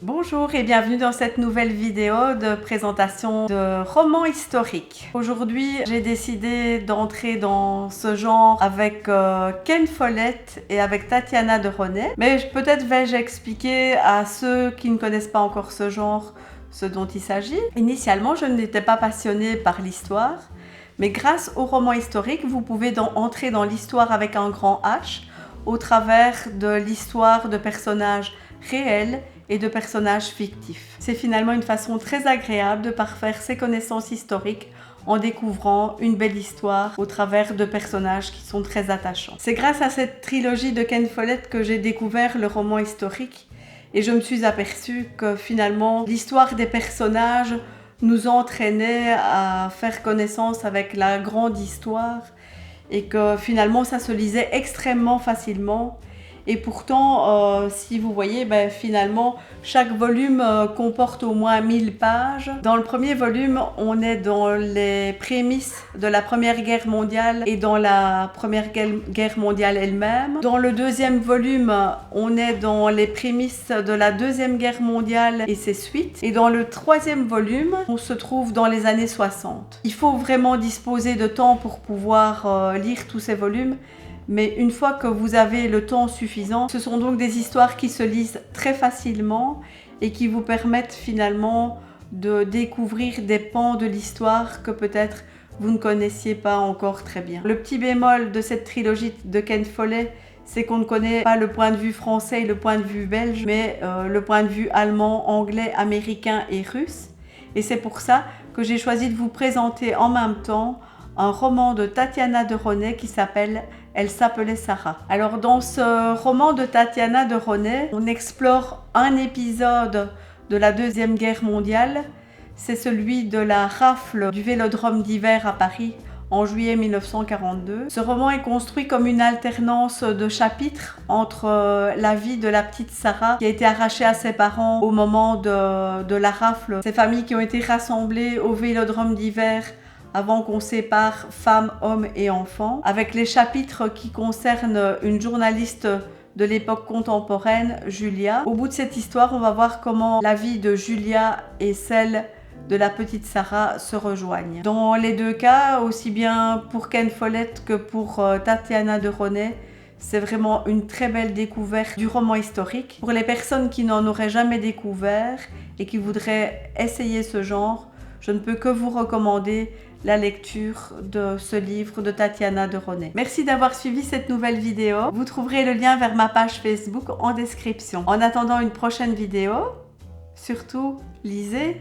Bonjour et bienvenue dans cette nouvelle vidéo de présentation de romans historiques. Aujourd'hui, j'ai décidé d'entrer dans ce genre avec Ken Follett et avec Tatiana de Renée. Mais peut-être vais-je expliquer à ceux qui ne connaissent pas encore ce genre ce dont il s'agit. Initialement, je n'étais pas passionnée par l'histoire, mais grâce aux romans historiques, vous pouvez entrer dans l'histoire avec un grand H au travers de l'histoire de personnages réels et de personnages fictifs. C'est finalement une façon très agréable de parfaire ses connaissances historiques en découvrant une belle histoire au travers de personnages qui sont très attachants. C'est grâce à cette trilogie de Ken Follett que j'ai découvert le roman historique et je me suis aperçue que finalement l'histoire des personnages nous entraînait à faire connaissance avec la grande histoire et que finalement ça se lisait extrêmement facilement. Et pourtant, si vous voyez, finalement, chaque volume comporte au moins 1000 pages. Dans le premier volume, on est dans les prémices de la Première Guerre mondiale et dans la Première Guerre mondiale elle-même. Dans le deuxième volume, on est dans les prémices de la Deuxième Guerre mondiale et ses suites. Et dans le troisième volume, on se trouve dans les années 60. Il faut vraiment disposer de temps pour pouvoir lire tous ces volumes. Mais une fois que vous avez le temps suffisant, ce sont donc des histoires qui se lisent très facilement et qui vous permettent finalement de découvrir des pans de l'histoire que peut-être vous ne connaissiez pas encore très bien. Le petit bémol de cette trilogie de Ken Follett, c'est qu'on ne connaît pas le point de vue français et le point de vue belge, mais le point de vue allemand, anglais, américain et russe. Et c'est pour ça que j'ai choisi de vous présenter en même temps un roman de Tatiana de Renée qui s'appelle « Elle s'appelait Sarah ». Alors dans ce roman de Tatiana de Renée, on explore un épisode de la Deuxième Guerre mondiale. C'est celui de la rafle du Vélodrome d'hiver à Paris en juillet 1942. Ce roman est construit comme une alternance de chapitres entre la vie de la petite Sarah qui a été arrachée à ses parents au moment de la rafle. Ces familles qui ont été rassemblées au Vélodrome d'hiver avant qu'on sépare femmes, hommes et enfants, avec les chapitres qui concernent une journaliste de l'époque contemporaine, Julia. Au bout de cette histoire, on va voir comment la vie de Julia et celle de la petite Sarah se rejoignent. Dans les deux cas, aussi bien pour Ken Follett que pour Tatiana de Renée, c'est vraiment une très belle découverte du roman historique. Pour les personnes qui n'en auraient jamais découvert et qui voudraient essayer ce genre, je ne peux que vous recommander la lecture de ce livre de Tatiana de Renée. Merci d'avoir suivi cette nouvelle vidéo. Vous trouverez le lien vers ma page Facebook en description. En attendant une prochaine vidéo, surtout lisez.